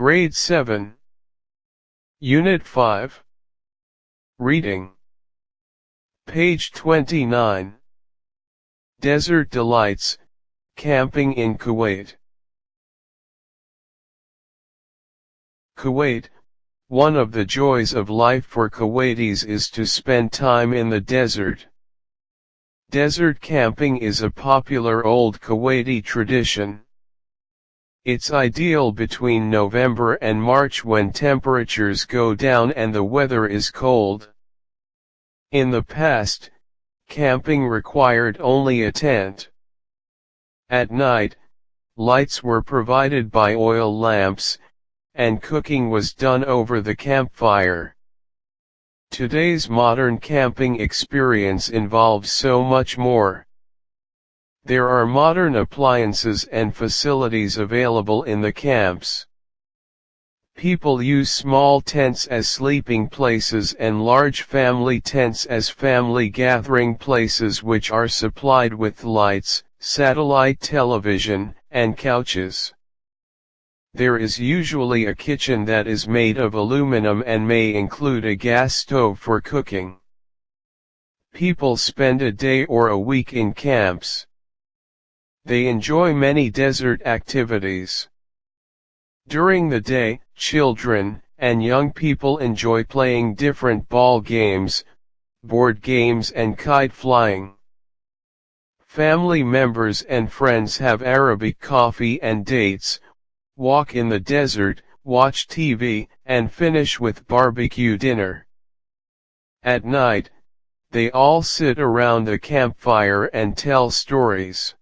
Grade 7. Unit 5. Reading. Page 29. Desert Delights, Camping in Kuwait. Kuwait, one of the joys of life for Kuwaitis is to spend time in the desert. Desert camping is a popular old Kuwaiti tradition. It's ideal between November and March when temperatures go down and the weather is cold. In the past, camping required only a tent. At night, lights were provided by oil lamps, and cooking was done over the campfire. Today's modern camping experience involves so much more. There are modern appliances and facilities available in the camps. People use small tents as sleeping places and large family tents as family gathering places, which are supplied with lights, satellite television, and couches. There is usually a kitchen that is made of aluminum and may include a gas stove for cooking. People spend a day or a week in camps. They enjoy many desert activities. During the day, children and young people enjoy playing different ball games, board games and kite flying. Family members and friends have Arabic coffee and dates, walk in the desert, watch TV, and finish with barbecue dinner. At night, they all sit around the campfire and tell stories.